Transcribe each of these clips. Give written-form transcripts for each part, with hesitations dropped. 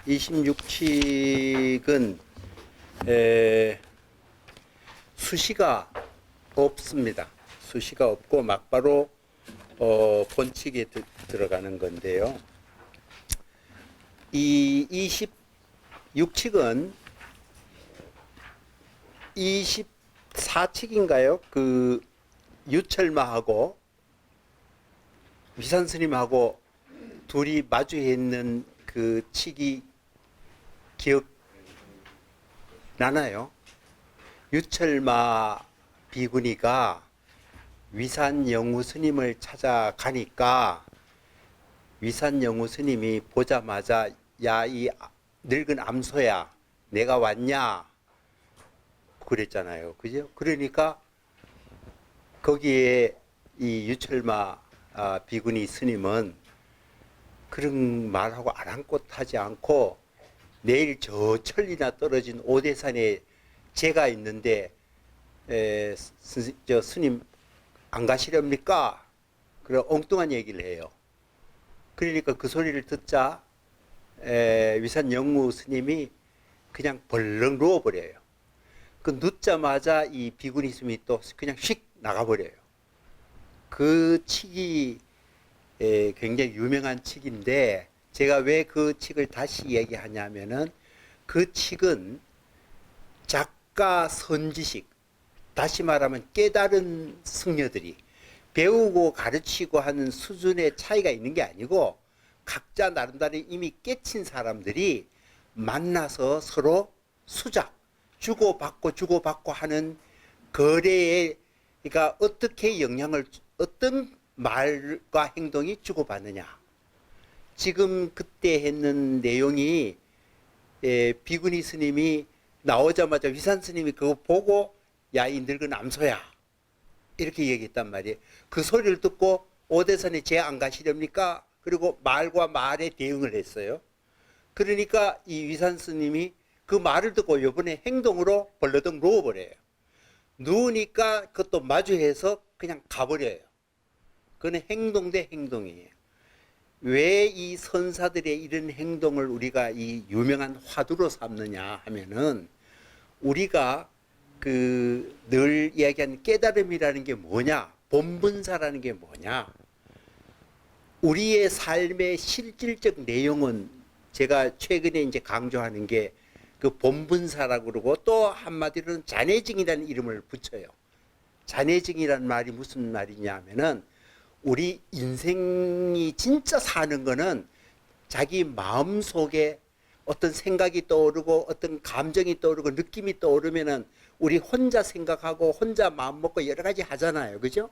26칙은 수시가 없습니다. 수시가 없고 막바로 본칙에 들어가는 건데요. 이 26칙은 24칙인가요? 그 유철마하고 위산스님하고 둘이 마주해 있는 그 칙이 기억나나요? 유철마 비구니가 위산영우 스님을 찾아가니까 위산영우 스님이 보자마자 야, 이 늙은 암소야, 내가 왔냐? 그랬잖아요. 그죠? 그러니까 거기에 이 유철마 비구니 스님은 그런 말하고 아랑곳하지 않고 내일 저 천리나 떨어진 오대산에 제가 있는데 스님 안 가시렵니까? 그래 엉뚱한 얘기를 해요. 그러니까 그 소리를 듣자 위산영무 스님이 그냥 벌렁 누워버려요. 그 눕자마자 이 비구니 스님이 또 그냥 휙 나가버려요. 그 칙이 굉장히 유명한 칙인데 제가 왜 그 칙을 다시 얘기하냐면은 그 칙은 작가 선지식, 다시 말하면 깨달은 승려들이 배우고 가르치고 하는 수준의 차이가 있는 게 아니고 각자 나름대로 이미 깨친 사람들이 만나서 서로 수작, 주고받고 하는 거래에, 그러니까 어떻게 영향을, 어떤 말과 행동이 주고받느냐. 지금 그때 했는 내용이 비구니 스님이 나오자마자 위산 스님이 그거 보고 야, 이 늙은 암소야, 이렇게 얘기했단 말이에요. 그 소리를 듣고 오대산에 제 안 가시렵니까? 그리고 말과 말에 대응을 했어요. 그러니까 이 위산 스님이 그 말을 듣고 이번에 행동으로 벌러덩 누워버려요. 누우니까 그것도 마주해서 그냥 가버려요. 그건 행동 대 행동이에요. 왜 이 선사들의 이런 행동을 우리가 이 유명한 화두로 삼느냐 하면은 우리가 그 늘 이야기하는 깨달음이라는 게 뭐냐, 본분사라는 게 뭐냐, 우리의 삶의 실질적 내용은 제가 최근에 이제 강조하는 게 그 본분사라고 그러고 또 한마디로는 잔해증이라는 이름을 붙여요. 잔해증이라는 말이 무슨 말이냐 하면은 우리 인생이 진짜 사는 거는 자기 마음 속에 어떤 생각이 떠오르고 어떤 감정이 떠오르고 느낌이 떠오르면은 우리 혼자 생각하고 혼자 마음 먹고 여러 가지 하잖아요. 그죠?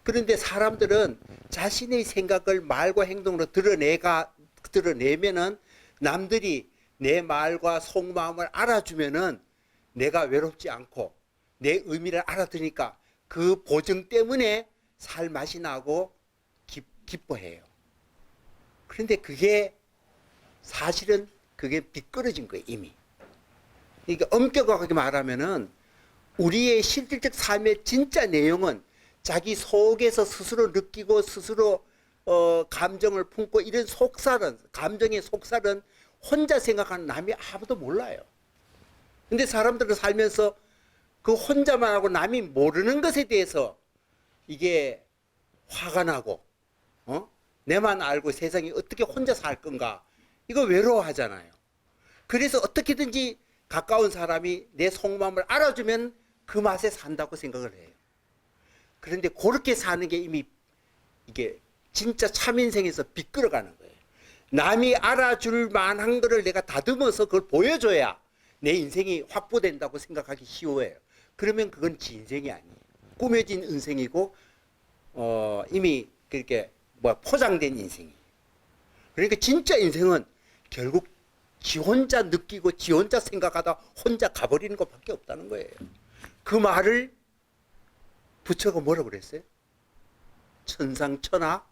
그런데 사람들은 자신의 생각을 말과 행동으로 드러내면은 남들이 내 말과 속마음을 알아주면은 내가 외롭지 않고 내 의미를 알아들으니까 그 보증 때문에 살 맛이 나고 기뻐해요. 그런데 그게 사실은 그게 비끄러진 거예요, 이미. 그러니까 엄격하게 말하면은 우리의 실질적 삶의 진짜 내용은 자기 속에서 스스로 느끼고 스스로 감정을 품고 이런 속살은, 감정의 속살은 혼자 생각하는 남이 아무도 몰라요. 근데 사람들은 살면서 그 혼자만 하고 남이 모르는 것에 대해서 이게 화가 나고, 내만 알고 세상이 어떻게 혼자 살 건가, 이거 외로워하잖아요. 그래서 어떻게든지 가까운 사람이 내 속마음을 알아주면 그 맛에 산다고 생각을 해요. 그런데 그렇게 사는 게 이미 이게 진짜 참인생에서 비끌어가는 거예요. 남이 알아줄 만한 거를 내가 다듬어서 그걸 보여줘야 내 인생이 확보된다고 생각하기 쉬워요. 그러면 그건 지 인생이 아니에요. 꾸며진 인생이고 이미 그렇게 포장된 인생이에요. 그러니까 진짜 인생은 결국 지 혼자 느끼고 지 혼자 생각하다 혼자 가버리는 것밖에 없다는 거예요. 그 말을 부처가 뭐라고 그랬어요? 천상천하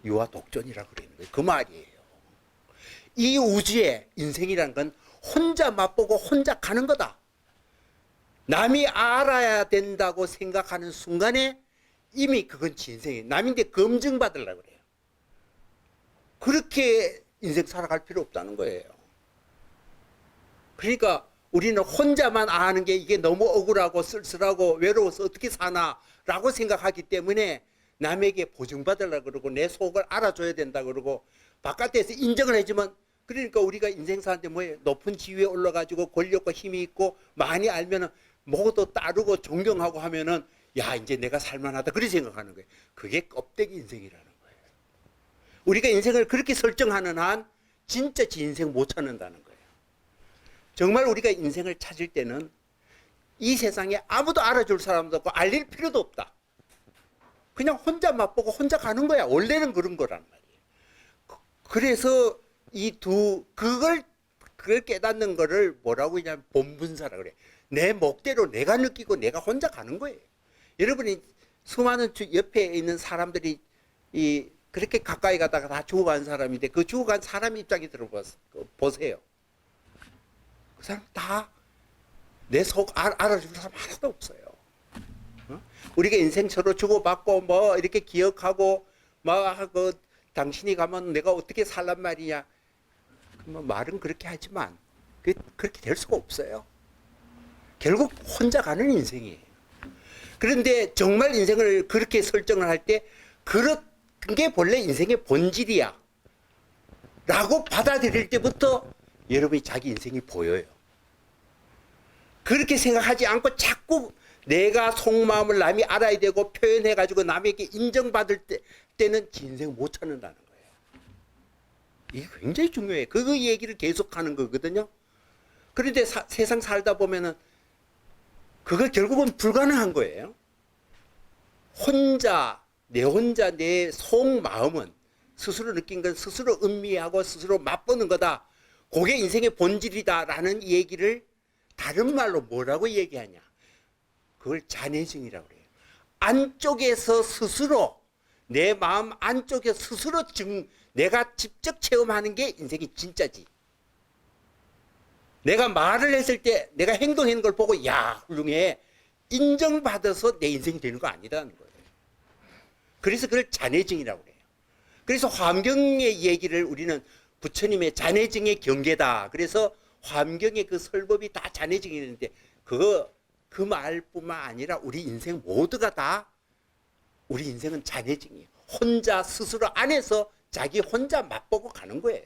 유아 독존이라고 그러는 거예요. 그 말이에요. 이 우주의 인생이라는 건 혼자 맛보고 혼자 가는 거다. 남이 알아야 된다고 생각하는 순간에 이미 그건 지 인생이에요. 남인데 검증받으려고 그래요. 그렇게 인생 살아갈 필요 없다는 거예요. 그러니까 우리는 혼자만 아는 게 이게 너무 억울하고 쓸쓸하고 외로워서 어떻게 사나라고 생각하기 때문에 남에게 보증받으려고 그러고 내 속을 알아줘야 된다 그러고 바깥에서 인정을 해주면, 그러니까 우리가 인생 사는데 뭐예요? 높은 지위에 올라가지고 권력과 힘이 있고 많이 알면은 뭐도 따르고 존경하고 하면은 야, 이제 내가 살만하다 그렇게 생각하는 거예요. 그게 껍데기 인생이라는 거예요. 우리가 인생을 그렇게 설정하는 한 진짜 지 인생 못 찾는다는 거예요. 정말 우리가 인생을 찾을 때는 이 세상에 아무도 알아줄 사람도 없고 알릴 필요도 없다. 그냥 혼자 맛보고 혼자 가는 거야. 원래는 그런 거란 말이에요. 그래서 그걸 깨닫는 거를 뭐라고 하냐면 본분사라 그래. 내 목대로 내가 느끼고 내가 혼자 가는 거예요. 여러분이 수많은 옆에 있는 사람들이 그렇게 가까이 가다가 다 죽어간 사람인데 그 죽어간 사람 입장에 들어보세요. 그 사람 다 내 속 알아줄 사람 하나도 없어요. 우리가 인생 서로 주고받고 뭐 이렇게 기억하고 뭐 당신이 가면 내가 어떻게 살란 말이냐. 뭐 말은 그렇게 하지만 그렇게 될 수가 없어요. 결국 혼자 가는 인생이에요. 그런데 정말 인생을 그렇게 설정을 할 때 그런 게 본래 인생의 본질이야 라고 받아들일 때부터 여러분이 자기 인생이 보여요. 그렇게 생각하지 않고 자꾸 내가 속마음을 남이 알아야 되고 표현해가지고 남에게 인정받을 때는 인생 못 찾는다는 거예요. 이게 굉장히 중요해요. 그 얘기를 계속하는 거거든요. 그런데 세상 살다 보면은 그걸 결국은 불가능한 거예요. 내 속마음은 스스로 느낀 건 스스로 음미하고 스스로 맛보는 거다. 그게 인생의 본질이다라는 얘기를 다른 말로 뭐라고 얘기하냐. 그걸 잔해증이라고 그래요. 안쪽에서 스스로 내 마음 안쪽에 스스로 내가 직접 체험하는 게 인생이 진짜지. 내가 말을 했을 때 내가 행동하는 걸 보고 야 훌륭해 인정받아서 내 인생이 되는 거 아니라는 거예요. 그래서 그걸 잔해증이라고 그래요. 그래서 환경의 얘기를 우리는 부처님의 잔해증의 경계다. 그래서 환경의 그 설법이 다 잔해증이 있는데 그 말뿐만 아니라 우리 인생 모두가 다 우리 인생은 잔해증이에요. 혼자 스스로 안에서 자기 혼자 맛보고 가는 거예요.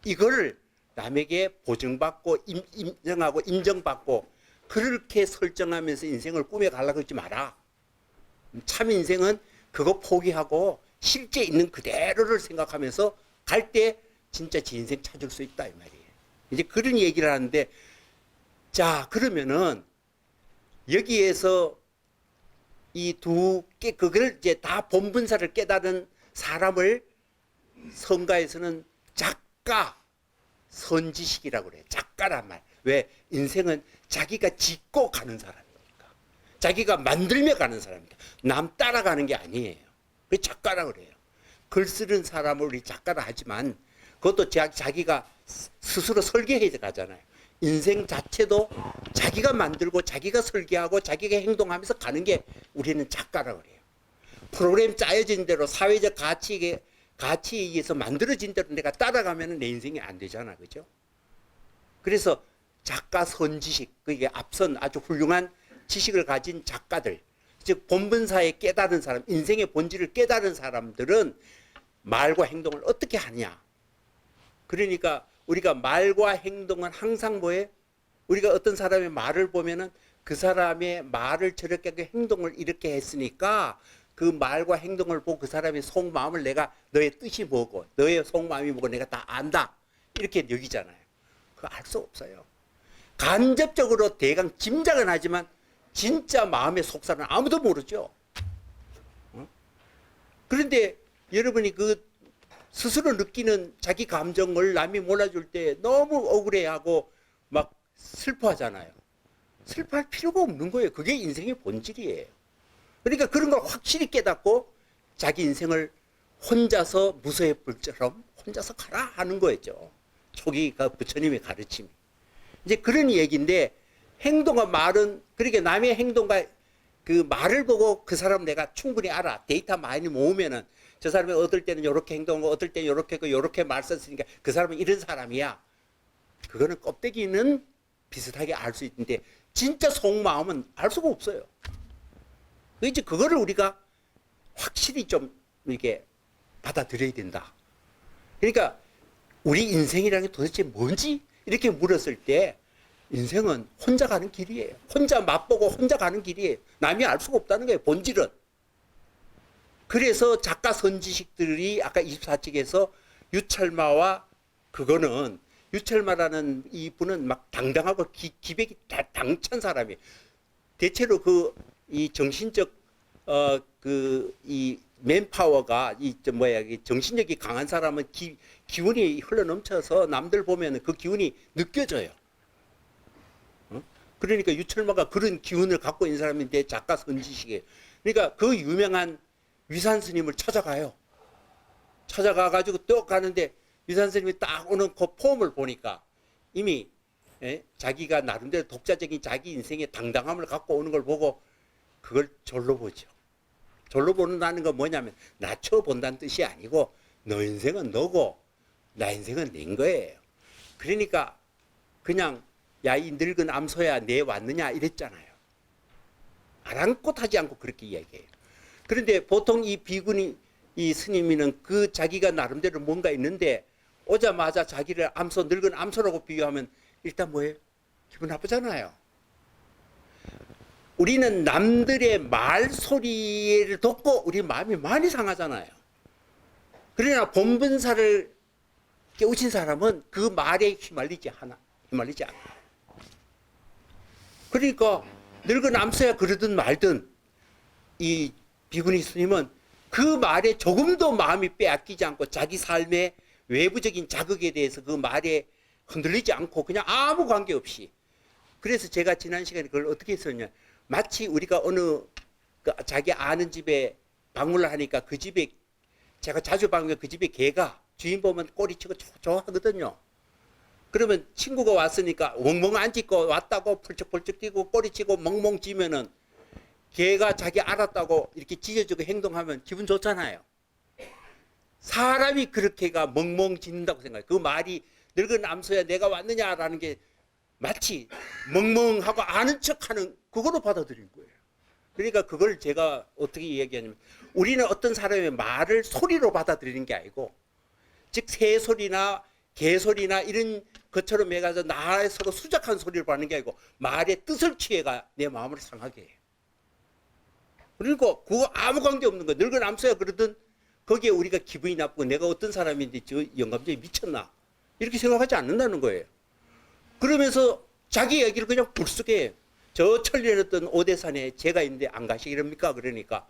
이거를 남에게 보증받고 인정하고 인정받고 그렇게 설정하면서 인생을 꾸며가려고 하지 마라. 참 인생은 그거 포기하고 실제 있는 그대로를 생각하면서 갈 때 진짜 지 인생 찾을 수 있다 이 말이에요. 이제 그런 얘기를 하는데 자 그러면은 여기에서 그걸 이제 다 본분사를 깨달은 사람을 성가에서는 작가 선지식이라고 그래요. 작가란 말. 왜? 인생은 자기가 짓고 가는 사람이니까. 자기가 만들며 가는 사람이니까. 남 따라가는 게 아니에요. 그게 작가라고 그래요. 글 쓰는 사람을 우리 작가라 하지만 그것도 자기가 스스로 설계해 가잖아요. 인생 자체도 자기가 만들고 자기가 설계하고 자기가 행동하면서 가는 게 우리는 작가라고 그래요. 프로그램 짜여진 대로 사회적 가치에 의해서 만들어진 대로 내가 따라가면 내 인생이 안 되잖아. 그죠? 그래서 작가 선지식, 그게 앞선 아주 훌륭한 지식을 가진 작가들, 즉 본분사에 깨달은 사람, 인생의 본질을 깨달은 사람들은 말과 행동을 어떻게 하냐. 그러니까 우리가 말과 행동은 항상 뭐예요? 우리가 어떤 사람의 말을 보면은 그 사람의 말을 저렇게 하고 행동을 이렇게 했으니까 그 말과 행동을 보고 그 사람의 속마음을 내가 너의 뜻이 뭐고 너의 속마음이 뭐고 내가 다 안다. 이렇게 여기잖아요. 그거 알 수 없어요. 간접적으로 대강 짐작은 하지만 진짜 마음의 속사는 아무도 모르죠. 그런데 여러분이 그 스스로 느끼는 자기 감정을 남이 몰라줄 때 너무 억울해하고 막 슬퍼하잖아요. 슬퍼할 필요가 없는 거예요. 그게 인생의 본질이에요. 그러니까 그런 걸 확실히 깨닫고 자기 인생을 혼자서 무소의 불처럼 혼자서 가라 하는 거였죠. 초기 그 부처님의 가르침이. 이제 그런 얘기인데 행동과 말은 그렇게 남의 행동과 그 말을 보고 그 사람 내가 충분히 알아. 데이터 많이 모으면은 저 사람이 어떨 때는 이렇게 행동하고 어떨 때는 이렇게 하고 이렇게 말 썼으니까 그 사람은 이런 사람이야. 그거는 껍데기는 비슷하게 알 수 있는데 진짜 속마음은 알 수가 없어요. 이제 그거를 우리가 확실히 좀 이렇게 받아들여야 된다. 그러니까 우리 인생이라는 게 도대체 뭔지 이렇게 물었을 때 인생은 혼자 가는 길이에요. 혼자 맛보고 혼자 가는 길이에요. 남이 알 수가 없다는 거예요. 본질은. 그래서 작가 선지식들이 아까 24쪽에서 유철마와 그거는 유철마라는 이분은 막 당당하고 기백이 당찬 사람이에요. 대체로 이 정신적 이 맨파워가 정신력이 강한 사람은 기운이 흘러 넘쳐서 남들 보면 그 기운이 느껴져요. 그러니까 유철마가 그런 기운을 갖고 있는 사람인데 작가 선지식이에요. 그러니까 그 유명한 위산 스님을 찾아가요. 찾아가가지고 또 가는데 위산 스님이 딱 오는 그 폼을 보니까 이미 자기가 나름대로 독자적인 자기 인생의 당당함을 갖고 오는 걸 보고 그걸 절로 보죠. 절로 본다는 건 뭐냐면 낮춰본다는 뜻이 아니고 너 인생은 너고 나 인생은 낸 거예요. 그러니까 그냥 야 이 늙은 암소야 내 왔느냐 이랬잖아요. 아랑곳하지 않고 그렇게 이야기해요. 그런데 보통 이 비구니 이 스님이는 그 자기가 나름대로 뭔가 있는데 오자마자 자기를 늙은 암소라고 비유하면 일단 뭐예요? 기분 나쁘잖아요. 우리는 남들의 말소리를 듣고 우리 마음이 많이 상하잖아요. 그러나 본분사를 깨우친 사람은 그 말에 휘말리지 않아. 그러니까 늙은 암소야 그러든 말든 이 비구니 스님은 그 말에 조금도 마음이 빼앗기지 않고 자기 삶의 외부적인 자극에 대해서 그 말에 흔들리지 않고 그냥 아무 관계없이. 그래서 제가 지난 시간에 그걸 어떻게 했었냐. 마치 우리가 어느 자기 아는 집에 방문을 하니까 그 집에 제가 자주 방문해 그 집에 개가 주인 보면 꼬리치고 좋아하거든요. 그러면 친구가 왔으니까 멍멍 안 짖고 왔다고 펄쩍펄쩍 뛰고 꼬리치고 멍멍 짖으면은 개가 자기 알았다고 이렇게 짖어주고 행동하면 기분 좋잖아요. 사람이 그렇게가 멍멍 짖는다고 생각해요. 그 말이 늙은 암소야 내가 왔느냐라는 게 마치 멍멍하고 아는 척하는 그거로 받아들인 거예요. 그러니까 그걸 제가 어떻게 이야기하냐면 우리는 어떤 사람의 말을 소리로 받아들이는 게 아니고 즉 새소리나 개소리나 이런 것처럼 해가지고 나 서로 수작한 소리를 받는 게 아니고 말의 뜻을 취해가 내 마음을 상하게 해요. 그리고 그거 아무 관계 없는 거예요. 늙은 암소야 그러든 거기에 우리가 기분이 나쁘고 내가 어떤 사람인데 저 영감쟁이 미쳤나 이렇게 생각하지 않는다는 거예요. 그러면서 자기 얘기를 그냥 불쑥해. 저 천리에 어떤 오대산에 제가 있는데 안 가시렵니까? 그러니까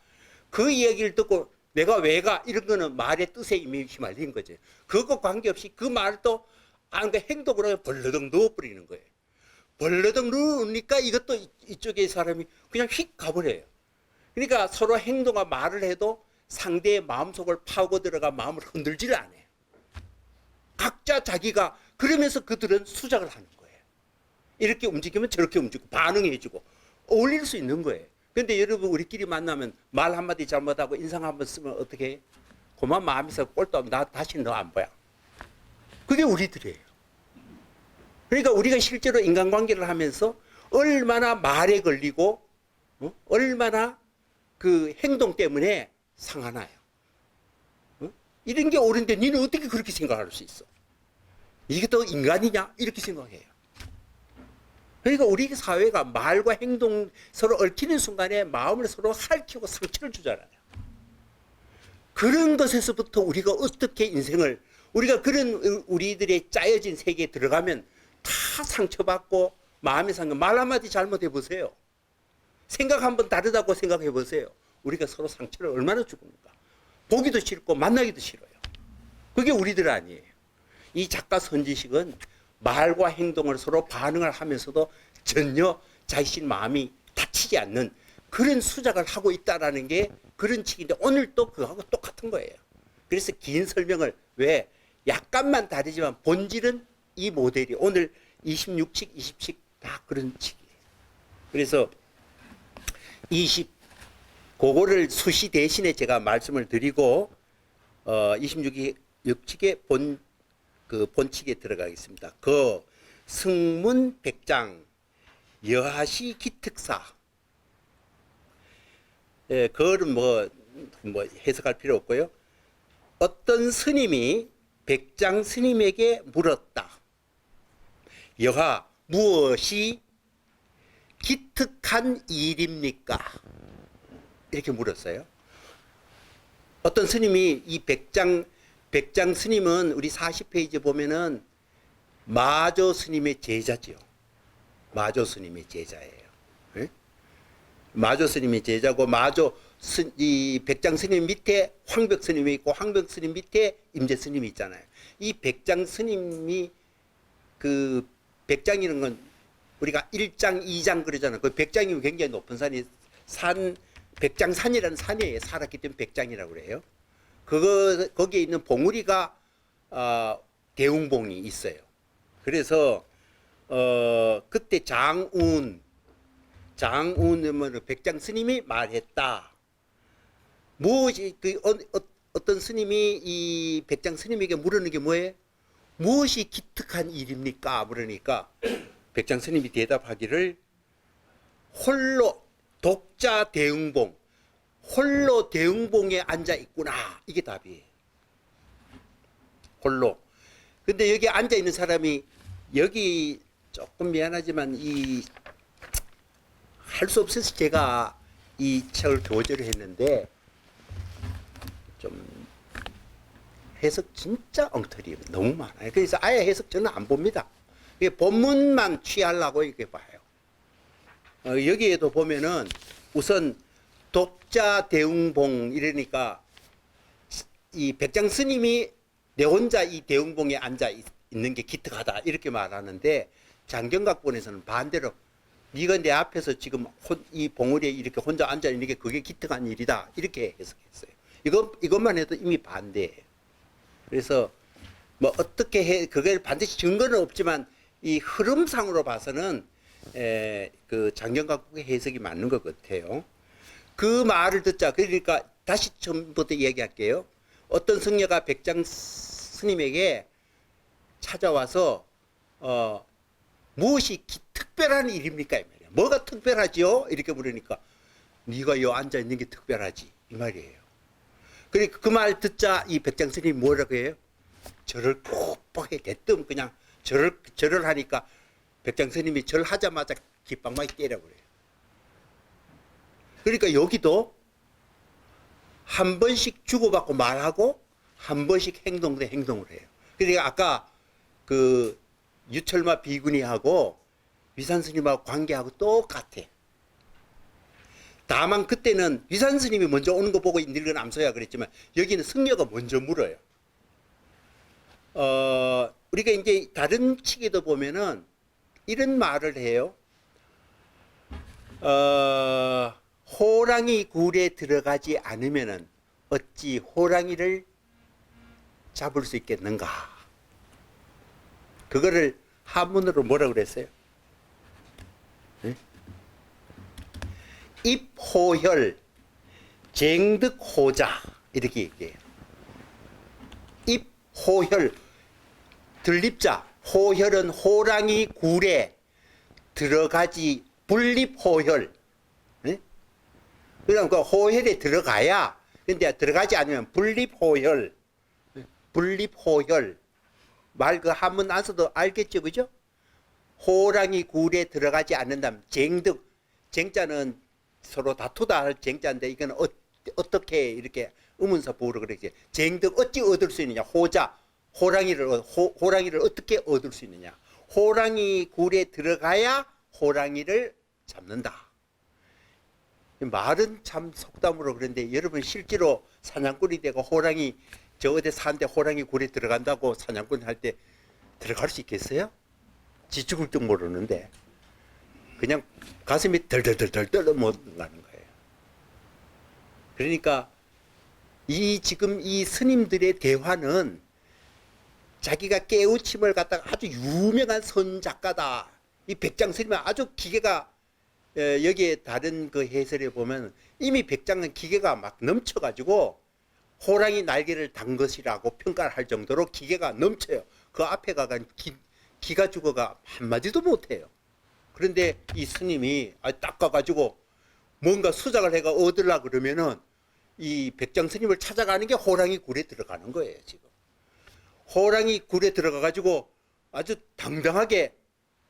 그 이야기를 듣고 내가 왜 가? 이런 거는 말의 뜻에 이미 휘말린 거죠. 그거 관계없이 그 말을 또 행동으로 벌러덩 넣어버리는 거예요. 벌러덩 넣으니까 이것도 이쪽의 사람이 그냥 휙 가버려요. 그러니까 서로 행동과 말을 해도 상대의 마음속을 파고 들어가 마음을 흔들지를 않아요. 각자 자기가 그러면서 그들은 수작을 하는 거예요. 이렇게 움직이면 저렇게 움직이고 반응해주고 어울릴 수 있는 거예요. 그런데 여러분 우리끼리 만나면 말 한마디 잘못하고 인상 한번 쓰면 어떻게 해? 그만 마음에서 꼴도 없고 나 다시 너 안 보여. 그게 우리들이에요. 그러니까 우리가 실제로 인간관계를 하면서 얼마나 말에 걸리고 얼마나 그 행동 때문에 상하나요. 이런 게 옳은데 너는 어떻게 그렇게 생각할 수 있어? 이게 또 인간이냐? 이렇게 생각해요. 그러니까 우리 사회가 말과 행동 서로 얽히는 순간에 마음을 서로 핥히고 상처를 주잖아요. 그런 것에서부터 우리가 어떻게 인생을 우리가 그런 우리들의 짜여진 세계에 들어가면 다 상처받고 마음의 상처 말 한마디 잘못해 보세요. 생각 한번 다르다고 생각해 보세요. 우리가 서로 상처를 얼마나 주겁니까? 보기도 싫고 만나기도 싫어요. 그게 우리들 아니에요. 이 작가 선지식은 말과 행동을 서로 반응을 하면서도 전혀 자신 마음이 다치지 않는 그런 수작을 하고 있다라는 게 그런 칙인데 오늘 또 그거하고 똑같은 거예요. 그래서 긴 설명을 왜 약간만 다르지만 본질은 이 모델이 오늘 26칙, 20칙 다 그런 칙이에요. 그래서 그거를 수시 대신에 제가 말씀을 드리고 26칙의 본칙에 들어가겠습니다. 승문 백장 여하시 기특사. 예, 그거는 뭐 해석할 필요 없고요. 어떤 스님이 백장 스님에게 물었다. 여하 무엇이 기특한 일입니까? 이렇게 물었어요. 어떤 스님이 이 백장 스님은 우리 40페이지 보면은 마조 스님의 제자지요. 마조 스님의 제자예요. 네? 마조 스님의 제자고 이 백장 스님 밑에 황벽 스님이 있고 황벽 스님 밑에 임재 스님이 있잖아요. 이 백장 스님이 그 백장이라는 건 우리가 1장, 2장 그러잖아요. 그 백장이면 굉장히 높은 산이 백장산이라는 산이에요. 살았기 때문에 백장이라고 그래요. 거기에 있는 봉우리가 대웅봉이 있어요. 그래서 그때 장운 백장 스님이 말했다. 무엇이 어떤 스님이 이 백장 스님에게 물으는 게 뭐예요? 무엇이 기특한 일입니까? 물으니까 백장 스님이 대답하기를 홀로 독자 대웅봉, 홀로 대웅봉에 앉아 있구나. 이게 답이에요. 홀로. 근데 여기 앉아 있는 사람이 여기 조금 미안하지만 할 수 없어서 제가 이 책을 교재를 했는데 좀 해석 진짜 엉터리 너무 많아요. 그래서 아예 해석 저는 안 봅니다. 본문만 취하려고 이렇게 봐요. 여기에도 보면은 우선 독자 대웅봉 이러니까 이 백장 스님이 내 혼자 이 대웅봉에 앉아 있는 게 기특하다 이렇게 말하는데 장경각본에서는 반대로 네가 내 앞에서 지금 이 봉우리에 이렇게 혼자 앉아 있는 게 그게 기특한 일이다 이렇게 해석했어요. 이것만 해도 이미 반대예요. 그래서 뭐 어떻게 그게 반드시 증거는 없지만 이 흐름상으로 봐서는 그 장경각국의 해석이 맞는 것 같아요. 그 말을 듣자. 그러니까 다시 처음부터 얘기할게요. 어떤 승려가 백장 스님에게 찾아와서 무엇이 특별한 일입니까? 이 말이에요. 뭐가 특별하지요? 이렇게 물으니까 네가 여 앉아 있는 게 특별하지 이 말이에요. 그러니까 그 말 듣자 이 백장 스님이 뭐라고 해요? 절을 푹푹하게 대뜸 그냥 절을 하니까 백장 스님이 절하자마자 깃방망이 때려 그래요. 그러니까 여기도 한 번씩 주고받고 말하고 한 번씩 행동 대 행동을 해요. 그러니까 아까 그 유철마 비구니하고 위산 스님하고 관계하고 똑같아. 다만 그때는 위산 스님이 먼저 오는 거 보고 늙은 암소야 그랬지만 여기는 승려가 먼저 물어요. 우리가 이제 다른 책에도 보면은 이런 말을 해요. 호랑이 굴에 들어가지 않으면은 어찌 호랑이를 잡을 수 있겠는가? 그거를 한문으로 뭐라 그랬어요? 네? 입호혈, 쟁득호자 이렇게 얘기해요. 입호혈, 들립자. 호혈은 호랑이 굴에 들어가지 분립호혈. 네? 그러니까 호혈에 들어가야. 근데 들어가지 않으면 분립호혈. 분립호혈. 말 그 한문 안 써도 알겠죠, 그죠? 호랑이 굴에 들어가지 않는다면 쟁득. 쟁자는 서로 다투다 할 쟁자인데 이건 어떻게 이렇게 의문사 보호로 그랬지. 쟁득 어찌 얻을 수 있느냐. 호자. 호랑이를 어떻게 얻을 수 있느냐. 호랑이 굴에 들어가야 호랑이를 잡는다. 말은 참 속담으로 그런데 여러분 실제로 사냥꾼이 되고 호랑이 저 어디 사는데 호랑이 굴에 들어간다고 사냥꾼 할 때 들어갈 수 있겠어요? 지 죽을 줄 모르는데 그냥 가슴이 덜덜덜덜 못 가는 거예요. 그러니까 지금 이 스님들의 대화는 자기가 깨우침을 갖다가 아주 유명한 선작가다. 이 백장 스님은 아주 기계가 여기에 다른 그 해설에 보면 이미 백장은 기계가 막 넘쳐가지고 호랑이 날개를 단 것이라고 평가를 할 정도로 기계가 넘쳐요. 그 앞에 가간 기가 죽어가 한마디도 못해요. 그런데 이 스님이 딱 가가지고 뭔가 수작을 해가 얻으려 그러면은 이 백장 스님을 찾아가는 게 호랑이 굴에 들어가는 거예요, 지금. 호랑이 굴에 들어가가지고 아주 당당하게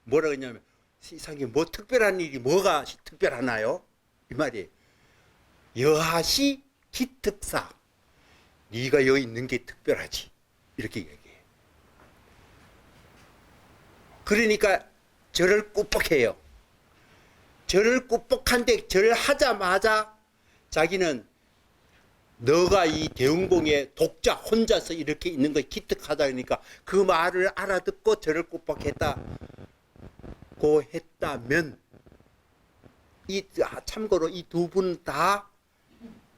뭐라 그러냐면 세상에 뭐 특별한 일이 뭐가 특별하나요? 이 말이 여하시 기특사. 네가 여기 있는 게 특별하지. 이렇게 얘기해. 그러니까 절을 꾹뻑해요. 절을 꾹뻑한데 절을 하자마자 자기는 너가 이 대흥공의 독자 혼자서 이렇게 있는 거 기특하다 그러니까 그 말을 알아듣고 절을 꾹뻑했다고 했다면 참고로 이 두 분 다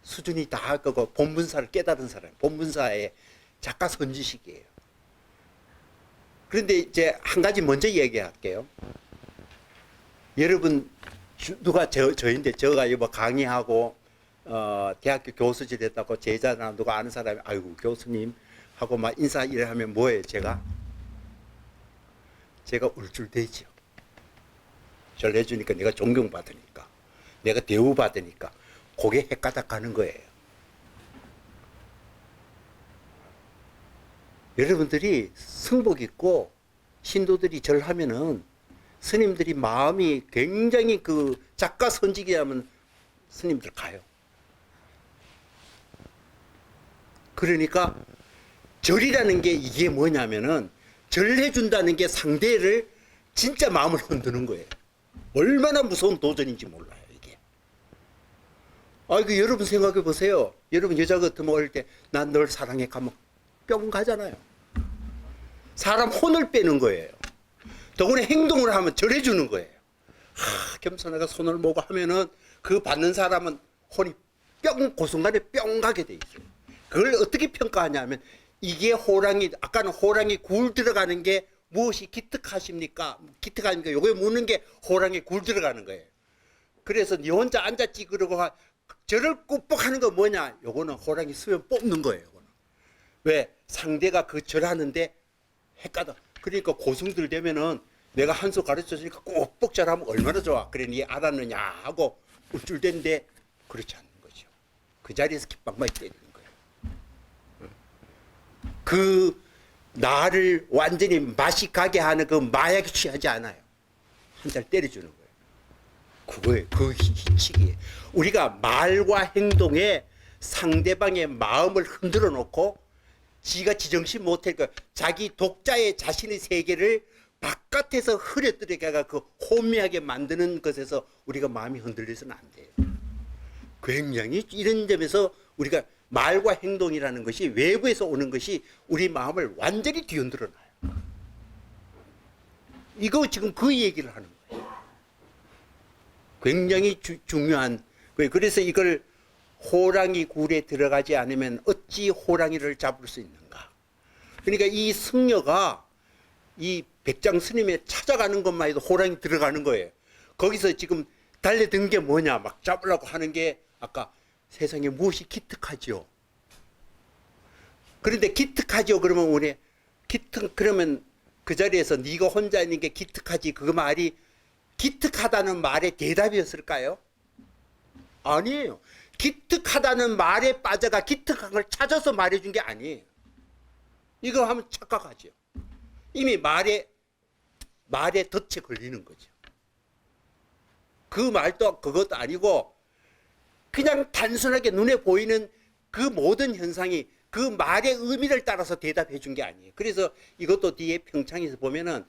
수준이 다 그거 본문사를 깨달은 사람, 본문사의 작가 선지식이에요. 그런데 이제 한 가지 먼저 얘기할게요. 여러분 누가 저인데 제가 뭐 강의하고 대학교 교수질 했다고 제자나 누가 아는 사람이 아이고 교수님 하고 막 인사 일을 하면 뭐예요? 제가 울줄대죠. 절 해주니까 내가 존경받으니까 내가 대우받으니까 그게 헷가닥 가는 거예요. 여러분들이 승복 있고 신도들이 절하면은 스님들이 마음이 굉장히 그 작가 선지기 하면 스님들 가요. 그러니까 절이라는 게 이게 뭐냐면은 절해준다는 게 상대를 진짜 마음을 흔드는 거예요. 얼마나 무서운 도전인지 몰라요, 이게. 여러분 생각해 보세요. 여러분 여자 같으면 어릴 때 난 널 사랑해 가면 뿅 가잖아요. 사람 혼을 빼는 거예요. 더구나 행동을 하면 절해주는 거예요. 겸손하게 손을 모고 하면은 그 받는 사람은 혼이 뿅, 그 순간에 뿅 가게 돼 있어요. 그걸 어떻게 평가하냐면 이게 호랑이, 아까는 호랑이 굴 들어가는 게 무엇이 기특하십니까? 기특하니까 요거 묻는 게 호랑이 굴 들어가는 거예요. 그래서 니 혼자 앉았지 그러고 저를 꾹뻑하는 거 뭐냐? 요거는 호랑이 수염 뽑는 거예요. 요거는. 왜? 상대가 그 절하는데 헷갈려. 그러니까 고승들 되면은 내가 한 수 가르쳐주니까 꾹뻑 절하면 얼마나 좋아. 그래 니 알았느냐 하고 울줄댄데 그렇지 않는 거죠. 그 자리에서 깃방망이 때리는 거예요. 그 나를 완전히 맛이 가게 하는 그 마약에 취하지 않아요. 한 달 때려주는 거예요. 그거예요. 그 희칙이에요. 우리가 말과 행동에 상대방의 마음을 흔들어 놓고 지가 지정신 못할 거 자기 독자의 자신의 세계를 바깥에서 흐려뜨리다가 그 혼미하게 만드는 것에서 우리가 마음이 흔들려서는 안 돼요. 굉장히 이런 점에서 우리가 말과 행동이라는 것이 외부에서 오는 것이 우리 마음을 완전히 뒤흔들어 놔요. 이거 지금 그 얘기를 하는 거예요. 굉장히 중요한 거예요. 그래서 이걸 호랑이 굴에 들어가지 않으면 어찌 호랑이를 잡을 수 있는가. 그러니까 이 승려가 이 백장 스님에 찾아가는 것만 해도 호랑이 들어가는 거예요. 거기서 지금 달려든 게 뭐냐 막 잡으려고 하는 게 아까 세상에 무엇이 기특하죠. 그런데 기특하죠 그러면 우리 그러면 그 자리에서 네가 혼자 있는 게 기특하지 그 말이 기특하다는 말의 대답이었을까요? 아니에요. 기특하다는 말에 빠져가 기특한 걸 찾아서 말해준 게 아니에요. 이거 하면 착각하죠. 이미 말에 덫에 걸리는 거죠. 그 말도 그것도 아니고 그냥 단순하게 눈에 보이는 그 모든 현상이 그 말의 의미를 따라서 대답해 준 게 아니에요. 그래서 이것도 뒤에 평창에서 보면은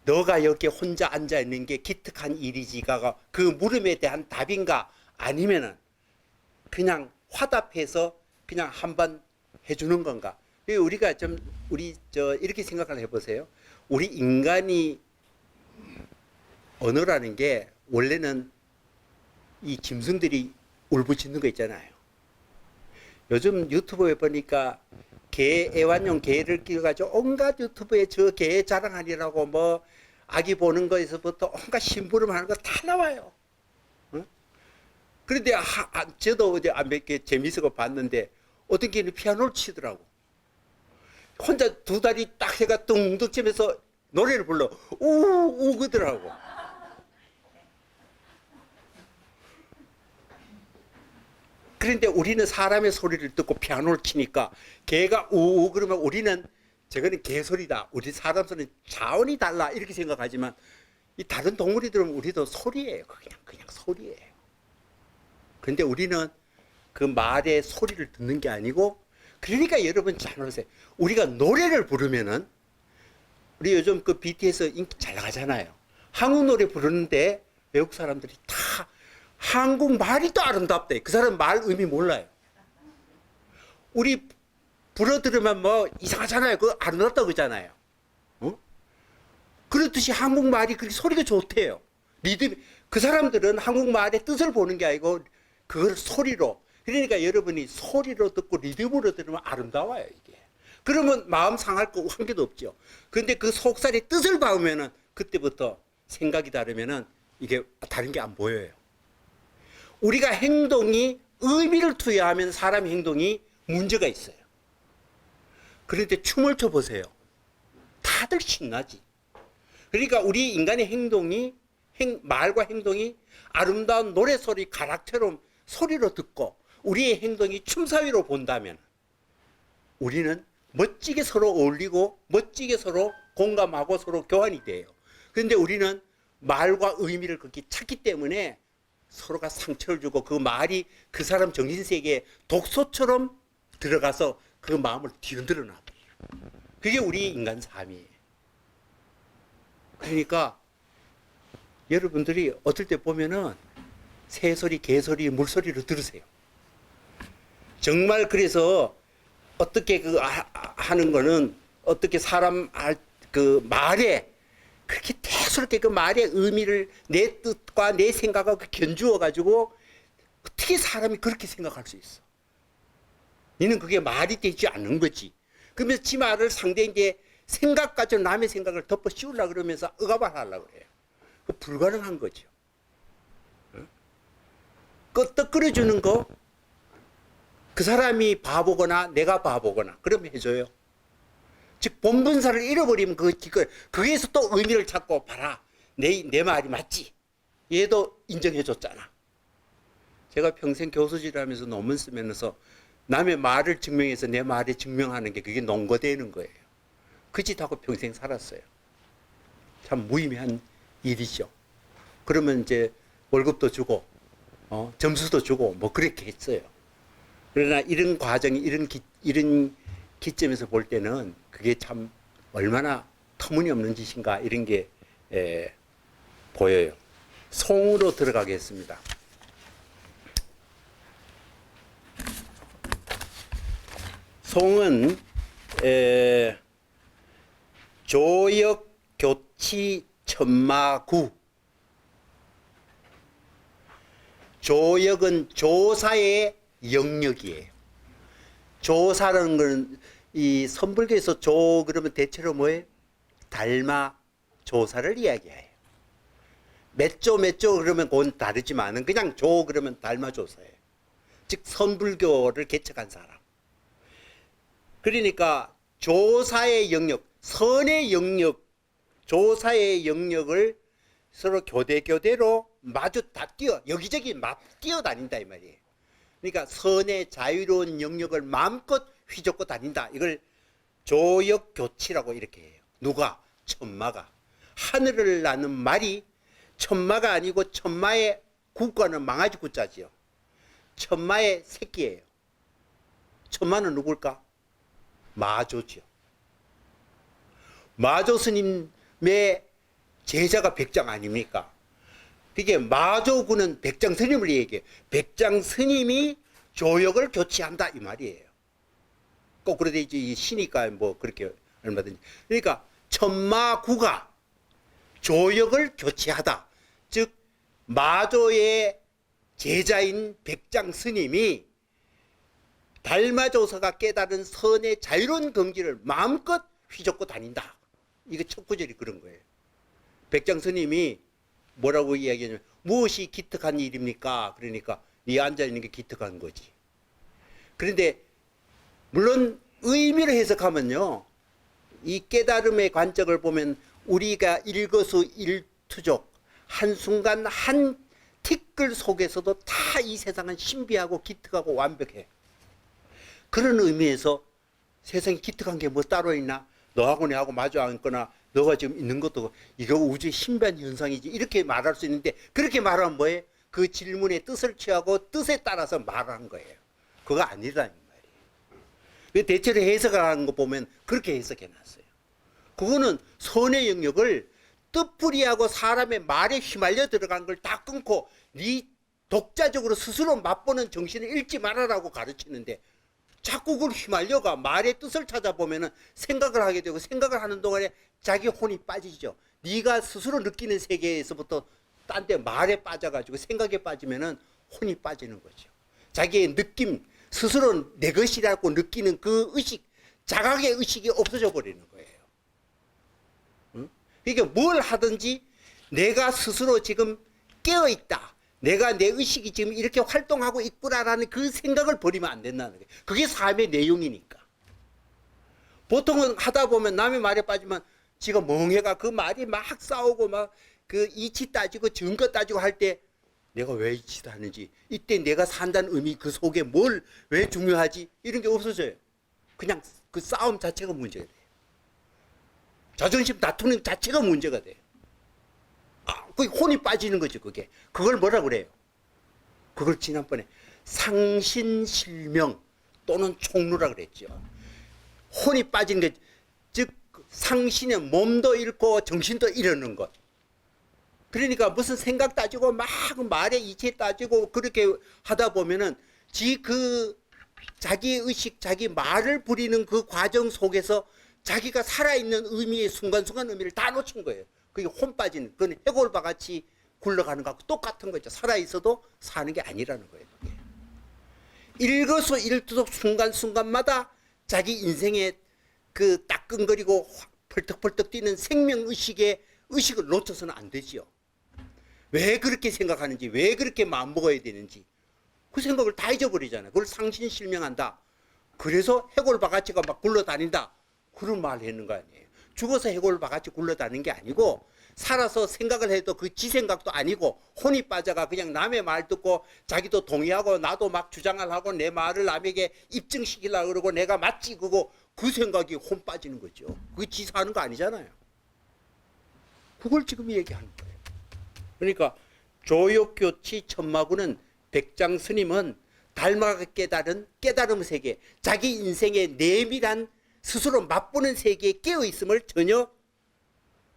너가 여기 혼자 앉아 있는 게 기특한 일이지가 그 물음에 대한 답인가 아니면은 그냥 화답해서 그냥 한번 해주는 건가. 우리가 이렇게 생각을 해보세요. 우리 인간이 언어라는 게 원래는 이 짐승들이 울부짖는 거 있잖아요. 요즘 유튜브에 보니까 개 애완용 개를 끼워가지고 온갖 유튜브에 저 개 자랑하리라고 뭐 아기 보는 거에서부터 온갖 심부름하는 거 다 나와요. 어? 그런데 저도 어제 몇 개 재미있어 봤는데 어떤 개는 피아노를 치더라고. 혼자 두 다리 딱 해가 둥둥 치면서 노래를 불러. 우 그러더라고. 그런데 우리는 사람의 소리를 듣고 피아노를 치니까 개가 우우 그러면 우리는 저거는 개소리다. 우리 사람 소리는 차원이 달라. 이렇게 생각하지만 이 다른 동물이 들으면 우리도 소리예요. 그냥 소리예요. 그런데 우리는 그 말의 소리를 듣는 게 아니고 그러니까 여러분 잘 보세요. 우리가 노래를 부르면은 우리 요즘 그 BTS 인기 잘 나가잖아요. 한국 노래 부르는데 외국 사람들이 다 한국 말이 또 아름답대. 그 사람 말 의미 몰라요. 우리 불어 들으면 뭐 이상하잖아요. 그거 아름답다고 그러잖아요. 어? 그렇듯이 한국말이 그렇게 소리가 좋대요. 리듬, 그 사람들은 한국말의 뜻을 보는 게 아니고 그걸 소리로. 그러니까 여러분이 소리로 듣고 리듬으로 들으면 아름다워요, 이게. 그러면 마음 상할 거 한 개도 없죠. 그런데 그 속살의 뜻을 봐오면은 그때부터 생각이 다르면은 이게 다른 게 안 보여요. 우리가 행동이 의미를 투여하면 사람 행동이 문제가 있어요. 그런데 춤을 춰보세요. 다들 신나지. 그러니까 우리 인간의 행동이 말과 행동이 아름다운 노래소리 가락처럼 소리로 듣고 우리의 행동이 춤사위로 본다면 우리는 멋지게 서로 어울리고 멋지게 서로 공감하고 서로 교환이 돼요. 그런데 우리는 말과 의미를 그렇게 찾기 때문에 서로가 상처를 주고 그 말이 그 사람 정신세계에 독소처럼 들어가서 그 마음을 뒤흔들어 놔버려요. 그게 우리 인간 삶이에요. 그러니까 여러분들이 어떨 때 보면은 새소리, 개소리, 물소리를 들으세요. 정말 그래서 어떻게 그 하는 거는 어떻게 사람 그 말에 그렇게 대수롭게 그 말의 의미를 내 뜻과 내 생각하고 견주어 가지고 어떻게 사람이 그렇게 생각할 수 있어? 너는 그게 말이 되지 않는 거지. 그러면서 지 말을 상대에게 생각 가지고 남의 생각을 덮어 씌우려고 그러면서 억압하려고 그래요. 그 불가능한 거죠. 끄떡 끓여주는 거, 그 사람이 바보거나 내가 바보거나 그러면 해줘요. 즉 본분사를 잃어버리면 거기에서 또 의미를 찾고 봐라. 내 말이 맞지. 얘도 인정해줬잖아. 제가 평생 교수질 하면서 논문 쓰면서 남의 말을 증명해서 내 말에 증명하는 게 그게 논거되는 거예요. 그 짓하고 평생 살았어요. 참 무의미한 일이죠. 그러면 이제 월급도 주고 점수도 주고 뭐 그렇게 했어요. 그러나 이런 과정이 이런 기점에서 볼 때는 그게 참 얼마나 터무니없는 짓인가 이런 게 보여요. 송으로 들어가겠습니다. 송은 조역 교치 천마구. 조역은 조사의 영역이에요. 조사라는 건 이 선불교에서 조 그러면 대체로 뭐예요? 달마 조사를 이야기해요. 몇 조 그러면 그건 다르지만은 그냥 조 그러면 달마 조사예요. 즉 선불교를 개척한 사람. 그러니까 조사의 영역, 선의 영역, 조사의 영역을 서로 교대로 마주 다 여기저기 막 뛰어다닌다 이 말이에요. 그러니까 선의 자유로운 영역을 마음껏 휘젓고 다닌다. 이걸 조역교치라고 이렇게 해요. 누가? 천마가. 하늘을 나는 말이 천마가 아니고 천마의 국가는 망아지 구자지요. 천마의 새끼예요. 천마는 누굴까? 마조지요. 마조 스님의 제자가 백장 아닙니까? 그게 마조군은 백장 스님을 얘기해요. 백장 스님이 조역을 교치한다 이 말이에요. 꼭 그래도 이제 이 시니까 뭐 그렇게 얼마든지. 그러니까 천마구가 조역을 교치하다. 즉 마조의 제자인 백장 스님이 달마조사가 깨달은 선의 자유로운 경지를 마음껏 휘젓고 다닌다. 이거 첫 구절이 그런 거예요. 백장 스님이 뭐라고 이야기하냐면 무엇이 기특한 일입니까? 그러니까 네 앉아있는 게 기특한 거지. 그런데 물론 의미를 해석하면요. 이 깨달음의 관점을 보면 우리가 일거수일투족 한순간 한 티끌 속에서도 다 이 세상은 신비하고 기특하고 완벽해. 그런 의미에서 세상에 기특한 게 뭐 따로 있나? 너하고 내하고 마주 앉거나 너가 지금 있는 것도 이거 우주의 신비한 현상이지 이렇게 말할 수 있는데 그렇게 말하면 뭐예요? 그 질문의 뜻을 취하고 뜻에 따라서 말하는 거예요. 그거 아니라는 말이에요. 대체로 해석을 하는 거 보면 그렇게 해석해 놨어요. 그거는 선의 영역을 뜻풀이하고 사람의 말에 휘말려 들어간 걸 다 끊고 네 독자적으로 스스로 맛보는 정신을 잃지 말아라고 가르치는데 자꾸 그걸 휘말려가 말의 뜻을 찾아보면은 생각을 하게 되고 생각을 하는 동안에 자기 혼이 빠지죠. 네가 스스로 느끼는 세계에서부터 딴 데 말에 빠져가지고 생각에 빠지면은 혼이 빠지는 거죠. 자기의 느낌, 스스로 내 것이라고 느끼는 그 의식, 자각의 의식이 없어져 버리는 거예요. 응? 그러니까 뭘 하든지 내가 스스로 지금 깨어있다. 내가 내 의식이 지금 이렇게 활동하고 있구나라는 그 생각을 버리면 안 된다는 거예요. 그게 삶의 내용이니까. 보통은 하다 보면 남의 말에 빠지면 지가 멍해가 그 말이 막 싸우고 막 그 이치 따지고 증거 따지고 할 때 내가 왜 이치도 하는지 이때 내가 산다는 의미 그 속에 뭘 왜 중요하지 이런 게 없어져요. 그냥 그 싸움 자체가 문제가 돼요. 자존심 다투는 자체가 문제가 돼요. 그 혼이 빠지는 거죠, 그게. 그걸 뭐라 그래요? 그걸 지난번에 상신실명 또는 총루라 그랬죠. 혼이 빠지는 게, 즉, 상신의 몸도 잃고 정신도 잃는 것. 그러니까 무슨 생각 따지고 막 말의 이치 따지고 그렇게 하다 보면은 자기 의식, 자기 말을 부리는 그 과정 속에서 자기가 살아있는 의미의 순간순간 의미를 다 놓친 거예요. 그게 혼 빠지는, 그건 해골바 같이 굴러가는 거하고 똑같은 거죠. 살아있어도 사는 게 아니라는 거예요. 그게. 일거수일투족 순간순간마다 자기 인생의 그 따끔거리고 펄떡펄떡 뛰는 생명의식의 의식을 놓쳐서는 안 되지요. 왜 그렇게 생각하는지, 왜 그렇게 마음먹어야 되는지 그 생각을 다 잊어버리잖아요. 그걸 상신실명한다. 그래서 해골바가지가 막 굴러다닌다. 그런 말을 했는 거 아니에요. 죽어서 해골바가지 굴러다니는 게 아니고 살아서 생각을 해도 그 지 생각도 아니고 혼이 빠져가 그냥 남의 말 듣고 자기도 동의하고 나도 막 주장을 하고 내 말을 남에게 입증시키려고 그러고 내가 맞지 그거 그 생각이 혼 빠지는 거죠. 그게 지 사는 거 아니잖아요. 그걸 지금 얘기하는 거예요. 그러니까 조욕교치 천마구는 백장 스님은 닮아가 깨달은 깨달음 세계, 자기 인생의 내밀한 스스로 맛보는 세계에 깨어있음을 전혀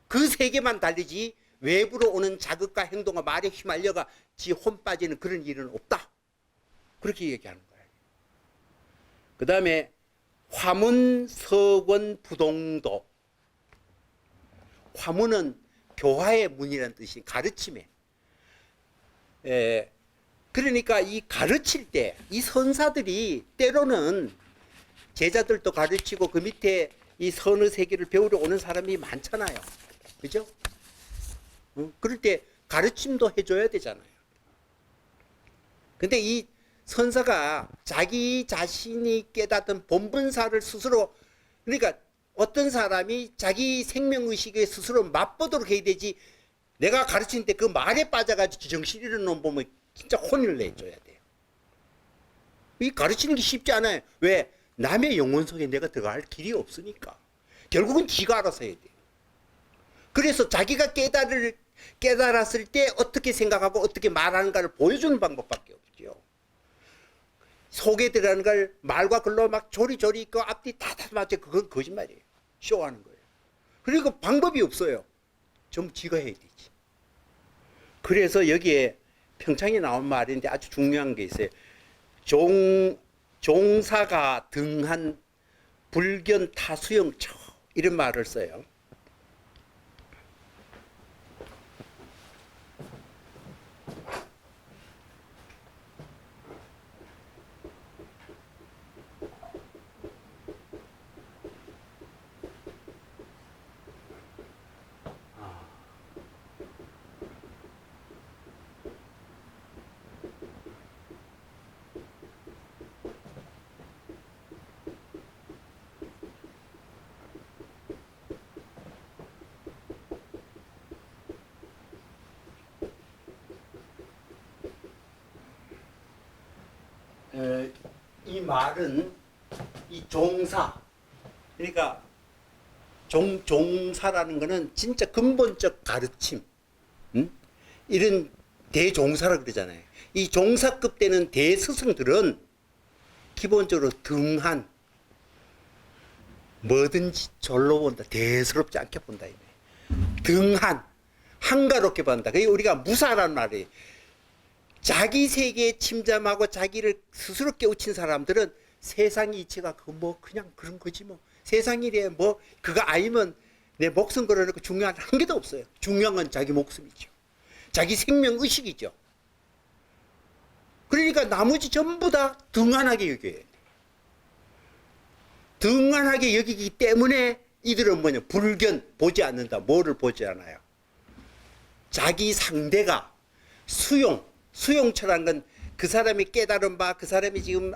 그 세계만 달리지 외부로 오는 자극과 행동과 말에 휘말려가 지 혼 빠지는 그런 일은 없다. 그렇게 얘기하는 거예요. 그 다음에 화문, 서권, 부동도. 화문은 교화의 문이라는 뜻이 가르침에. 그러니까 이 가르칠 때 이 선사들이 때로는 제자들도 가르치고 그 밑에 이 선의 세계를 배우러 오는 사람이 많잖아요. 그죠? 그럴 때 가르침도 해줘야 되잖아요. 근데 이 선사가 자기 자신이 깨닫은 본분사를 스스로, 그러니까 어떤 사람이 자기 생명의식에 스스로 맛보도록 해야 되지, 내가 가르칠 때 그 말에 빠져가지고 정신 잃은 놈 보면 진짜 혼을 내줘야 돼요. 이 가르치는 게 쉽지 않아요. 왜? 남의 영혼 속에 내가 들어갈 길이 없으니까. 결국은 지가 알아서 해야 돼요. 그래서 자기가 깨달았을 때 어떻게 생각하고 어떻게 말하는가를 보여주는 방법밖에 없죠. 속에 들어가는 걸 말과 글로 막 조리조리 있고 앞뒤 다다 맞죠. 그건 거짓말이에요. 쇼하는 거예요. 그리고 방법이 없어요. 좀 지가 해야 되지. 그래서 여기에 평창에 나온 말인데 아주 중요한 게 있어요. 종사가 등한 불견 타수영처 이런 말을 써요. 말은 이 종사, 그러니까 종사라는 거는 진짜 근본적 가르침, 이런 대종사라 그러잖아요. 이 종사급 되는 대스승들은 기본적으로 등한, 뭐든지 절로 본다. 대수롭지 않게 본다. 등한, 한가롭게 본다. 그게 우리가 무사란 말이에요. 자기 세계에 침잠하고 자기를 스스로 깨우친 사람들은 세상 이치가 그냥 그런 거지 뭐. 세상 일에 뭐 그거 아니면 내 목숨 걸어놓고 중요한 한 개도 없어요. 중요한 건 자기 목숨이죠. 자기 생명 의식이죠. 그러니까 나머지 전부 다 등한하게 여겨야 돼. 등한하게 여기기 때문에 이들은 뭐냐, 불견, 보지 않는다. 뭐를 보지 않아요? 자기 상대가 수용처라는 건 그 사람이 깨달은 바, 그 사람이 지금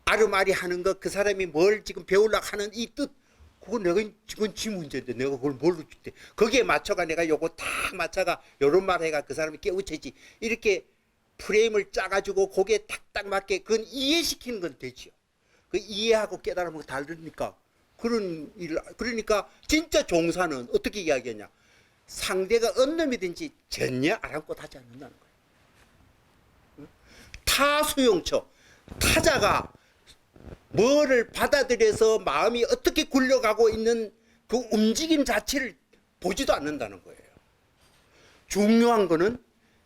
아르마리 하는 것, 그 사람이 뭘 지금 배우려고 하는 이 뜻, 그건 지 문제인데 내가 그걸 뭘로 줄때 거기에 맞춰가 내가 요거 다 맞춰가 요런 말 해가 그 사람이 깨우쳐지. 이렇게 프레임을 짜가지고 거기에 딱딱 맞게 그건 이해시키는 건 되지요. 그 이해하고 깨달으면 다르니까. 그러니까 진짜 종사는 어떻게 이야기하냐. 상대가 어느 놈이든지 전혀 아랑곳하지 않는다는 거예요. 타수용처, 타자가 뭐를 받아들여서 마음이 어떻게 굴려가고 있는 그 움직임 자체를 보지도 않는다는 거예요. 중요한 거는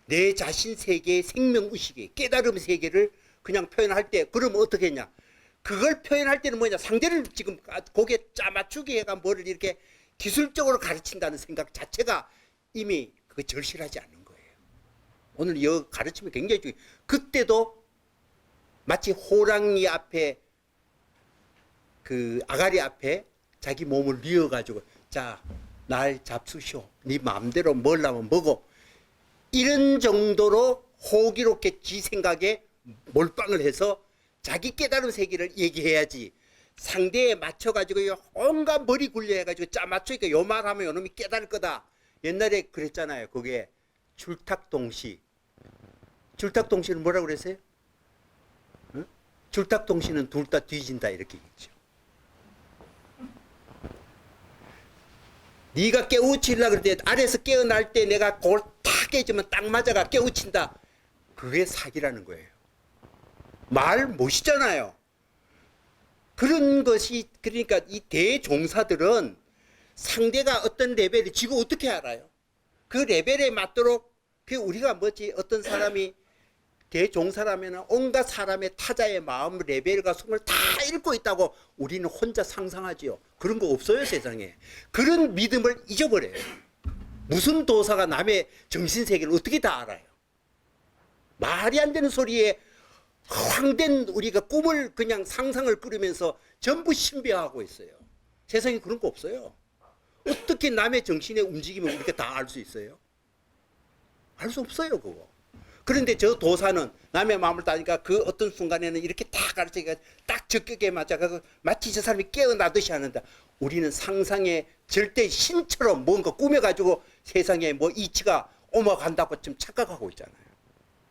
내 자신 세계의 생명의식의 깨달음 세계를 그냥 표현할 때, 그러면 어떻게 했냐. 그걸 표현할 때는 뭐냐, 상대를 지금 고개 짜맞추기 해가 뭐를 이렇게 기술적으로 가르친다는 생각 자체가 이미 그거 절실하지 않는 거예요. 오늘 이 가르침이 굉장히 중요해요. 그때도 마치 호랑이 앞에 그 아가리 앞에 자기 몸을 뉘어가지고 자, 날 잡수시오. 네 마음대로 뭘 하면 뭐고. 이런 정도로 호기롭게 지 생각에 몰빵을 해서 자기 깨달은 세계를 얘기해야지. 상대에 맞춰가지고 온갖 머리 굴려 해가지고 짜맞추니까 요 말하면 요놈이 깨달을 거다. 옛날에 그랬잖아요. 그게 줄탁동시. 줄탁동시는 뭐라고 그랬어요? 응? 줄탁동시는 둘 다 뒤진다 이렇게 얘기했죠. 네가 깨우치려고 그럴 때 아래에서 깨어날 때 내가 그걸 탁 깨지면 딱 맞아가 깨우친다. 그게 사기라는 거예요. 말 못이잖아요. 그런 것이, 그러니까 이 대종사들은 상대가 어떤 레벨이 지금 어떻게 알아요? 그 레벨에 맞도록 그 우리가 뭐지, 어떤 사람이 대종사라면 온갖 사람의 타자의 마음 레벨과 속을 다 읽고 있다고 우리는 혼자 상상하지요. 그런 거 없어요, 세상에. 그런 믿음을 잊어버려요. 무슨 도사가 남의 정신세계를 어떻게 다 알아요? 말이 안 되는 소리에 황된 우리가 꿈을 그냥 상상을 꾸리면서 전부 신비화하고 있어요. 세상에 그런 거 없어요. 어떻게 남의 정신의 움직임을 우리가 다 알 수 있어요? 알 수 없어요, 그거. 그런데 저 도사는 남의 마음을 따니까 그 어떤 순간에는 이렇게 다 가르치니까 딱 적격에 맞아가고 마치 저 사람이 깨어나듯이 하는데, 우리는 상상의 절대 신처럼 뭔가 꾸며가지고 세상에 뭐 이치가 옮아간다고 좀 착각하고 있잖아요.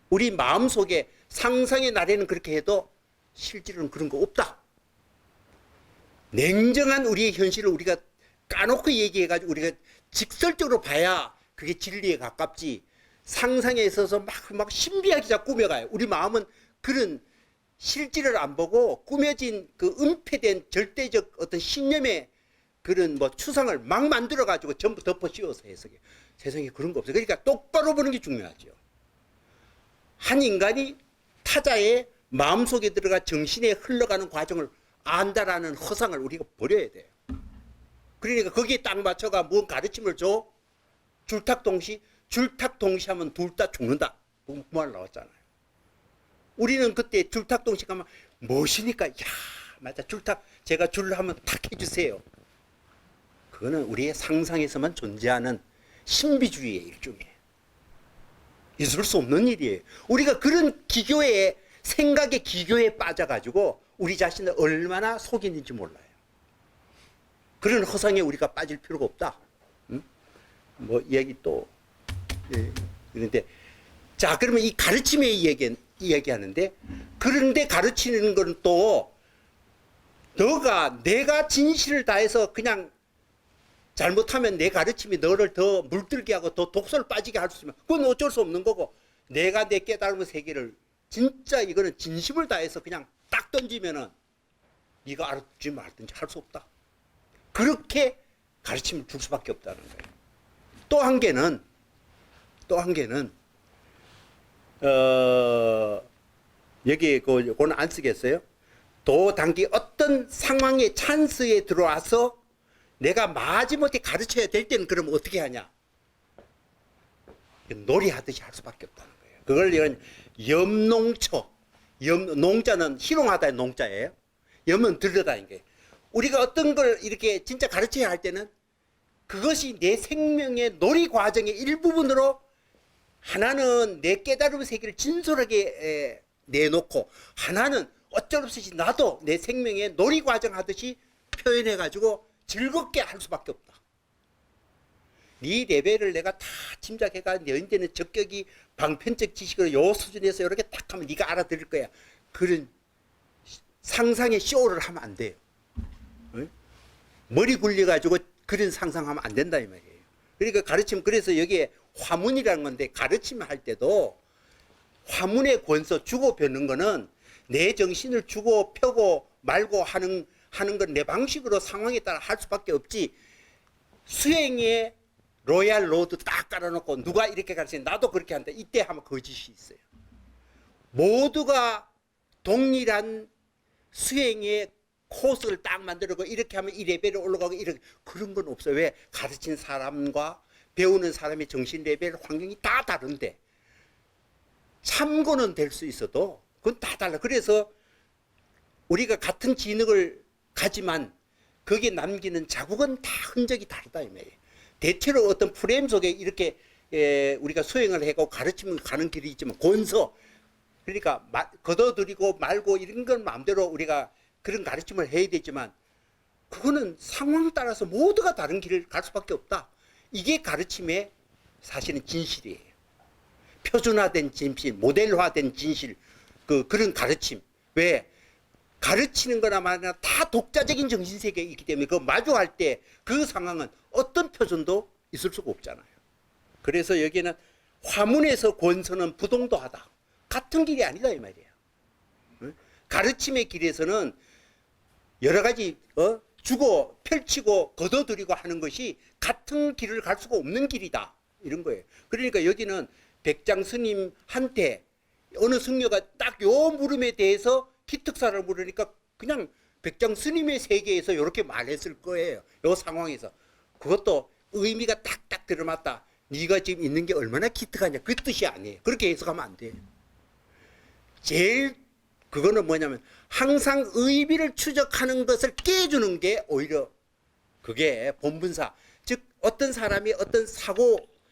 우리 마음속에 상상의 나래는 그렇게 해도 실제로는 그런 거 없다. 냉정한 우리의 현실을 우리가 까놓고 얘기해가지고 우리가 직설적으로 봐야 그게 진리에 가깝지, 상상에 있어서 막 신비하게 자꾸 꾸며가요. 우리 마음은 그런 실질을 안 보고 꾸며진 그 은폐된 절대적 어떤 신념의 그런 뭐 추상을 막 만들어가지고 전부 덮어 씌워서 해석해. 세상에 그런 거 없어요. 그러니까 똑바로 보는 게 중요하죠. 한 인간이 타자의 마음속에 들어가 정신에 흘러가는 과정을 안다라는 허상을 우리가 버려야 돼요. 그러니까 거기에 딱 맞춰가 뭔 가르침을 줘? 줄탁동시? 줄탁동시 하면 둘 다 죽는다. 그 말 나왔잖아요. 우리는 그때 줄탁동시 가면 무엇이니까, 야, 맞아, 줄탁, 제가 줄 하면 탁 해주세요. 그거는 우리의 상상에서만 존재하는 신비주의의 일종이에요. 있을 수 없는 일이에요. 우리가 그런 기교에, 생각의 기교에 빠져가지고 우리 자신을 얼마나 속이는지 몰라요. 그런 허상에 우리가 빠질 필요가 없다. 응? 뭐 이야기 또, 예. 그런데 자, 그러면 이 가르침의 이야기하는데, 그런데 가르치는 건 또 내가 진실을 다해서 그냥 잘못하면 내 가르침이 너를 더 물들게 하고 더 독소를 빠지게 할 수 있으면 그건 어쩔 수 없는 거고, 내가 내 깨달음의 세계를 진짜 이거는 진심을 다해서 그냥 딱 던지면은 네가 알아듣지 말든지 할 수 없다. 그렇게 가르침을 줄 수밖에 없다는 거예요. 또 한 개는 여기 그거는 안 쓰겠어요? 도 당기 어떤 상황의 찬스에 들어와서 내가 마지못해 가르쳐야 될 때는 그럼 어떻게 하냐? 놀이하듯이 할 수밖에 없다는 거예요. 그걸 이런 염농초, 농자는 희롱하다의 농자예요. 염은 들여다니는 거예요. 우리가 어떤 걸 이렇게 진짜 가르쳐야 할 때는 그것이 내 생명의 놀이 과정의 일부분으로, 하나는 내 깨달음의 세계를 진솔하게 내놓고, 하나는 어쩔 수 없이 나도 내 생명의 놀이 과정 하듯이 표현해가지고 즐겁게 할 수밖에 없다. 네 레벨을 내가 다 짐작해가 너희한테는 적격이 방편적 지식으로 요 수준에서 이렇게 딱 하면 네가 알아들을 거야. 그런 상상의 쇼를 하면 안 돼요. 응? 머리 굴려가지고 그런 상상하면 안 된다 이 말이에요. 그러니까 가르침, 그래서 여기에 화문이라는 건데, 가르침을 할 때도 화문의 권서 주고 펴는 거는 내 정신을 주고 펴고 말고 하는 건 내 방식으로 상황에 따라 할 수밖에 없지. 수행에 로얄 로드 딱 깔아놓고 누가 이렇게 가르치면 나도 그렇게 한다, 이때 하면 거짓이 있어요. 모두가 동일한 수행의 코스를 딱 만들고 이렇게 하면 이 레벨에 올라가고, 이렇게 그런 건 없어요. 왜? 가르친 사람과 배우는 사람의 정신 레벨 환경이 다 다른데, 참고는 될 수 있어도 그건 다 달라. 그래서 우리가 같은 진흙을 가지만 거기에 남기는 자국은 다 흔적이 다르다 이 말이에요. 대체로 어떤 프레임 속에 이렇게 우리가 수행을 하고 가르치면 가는 길이 있지만, 권서, 그러니까 걷어들이고 말고 이런 건 마음대로 우리가 그런 가르침을 해야 되지만, 그거는 상황 따라서 모두가 다른 길을 갈 수밖에 없다. 이게 가르침의 사실은 진실이에요. 표준화된 진실, 모델화된 진실, 그런 가르침. 왜? 가르치는 거나 말이나 다 독자적인 정신세계에 있기 때문에 그 마주할 때 그 상황은 어떤 표준도 있을 수가 없잖아요. 그래서 여기는 화문에서 권서는 부동도하다. 같은 길이 아니다 이 말이에요. 가르침의 길에서는 여러 가지 주고 펼치고 걷어들이고 하는 것이 같은 길을 갈 수가 없는 길이다, 이런 거예요. 그러니까 여기는 백장 스님한테 어느 승려가 딱 요 물음에 대해서 기특사를 물으니까 그냥 백장 스님의 세계에서 이렇게 말했을 거예요. 요 상황에서. 그것도 의미가 딱딱 들어맞다. 네가 지금 있는 게 얼마나 기특하냐, 그 뜻이 아니에요. 그렇게 해석하면 안 돼요. 제일 그거는 뭐냐면 항상 의미를 추적하는 것을 깨주는 게 오히려 그게 본분사. 즉 어떤 사람이 어떤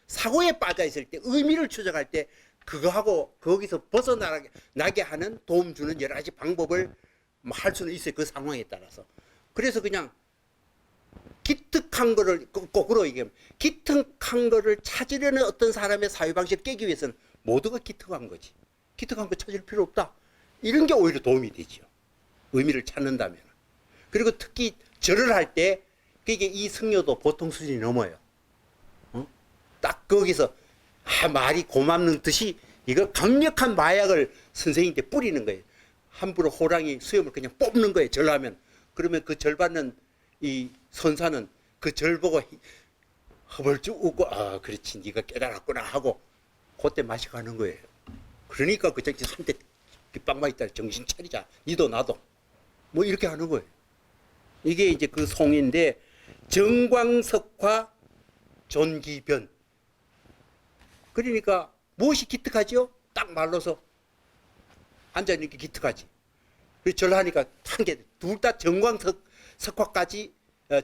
사고에 빠져 있을 때 의미를 추적할 때 그거하고 거기서 벗어나게 하는, 도움 주는 여러 가지 방법을 할 수는 있어요. 그 상황에 따라서. 그래서 그냥 기특한 거를 거꾸로 얘기하면, 기특한 거를 찾으려는 어떤 사람의 사회방식을 깨기 위해서는 모두가 기특한 거지. 기특한 거 찾을 필요 없다. 이런 게 오히려 도움이 되죠. 의미를 찾는다면. 그리고 특히 절을 할 때 그게 이 승려도 보통 수준이 넘어요. 딱 거기서 말이 고맙는 듯이 이거 강력한 마약을 선생님한테 뿌리는 거예요. 함부로 호랑이 수염을 그냥 뽑는 거예요. 절하면. 그러면 그 절 받는 이 선사는 그 절 보고 허벌쭉 웃고, 아 그렇지 네가 깨달았구나 하고 그때 맛이 가는 거예요. 그러니까 그 정신 한때 빗방망이 있다, 정신 차리자, 니도 나도, 뭐 이렇게 하는 거예요. 이게 이제 그 송인데, 정광석화 존기변. 그러니까 무엇이 기특하지요? 딱 말로서 앉아있는 게 기특하지. 그래서 절하니까 한 개, 둘 다 정광석화까지,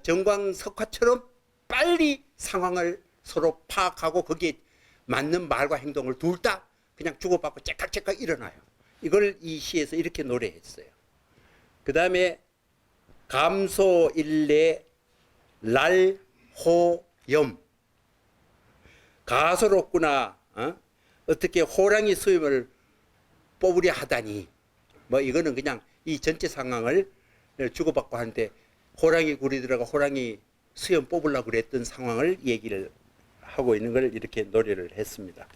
정광석화처럼 빨리 상황을 서로 파악하고 거기에 맞는 말과 행동을 둘 다 그냥 주고받고 째깍째깍 일어나요. 이걸 이 시에서 이렇게 노래했어요. 그 다음에 감소일례 랄호염. 가소롭구나. 어떻게 호랑이 수염을 뽑으려 하다니 뭐 이거는 그냥 이 전체 상황을 주고받고 하는데 호랑이 구리들하고 호랑이 수염 뽑으려고 그랬던 상황을 얘기를 하고 있는 걸 이렇게 노래를 했습니다.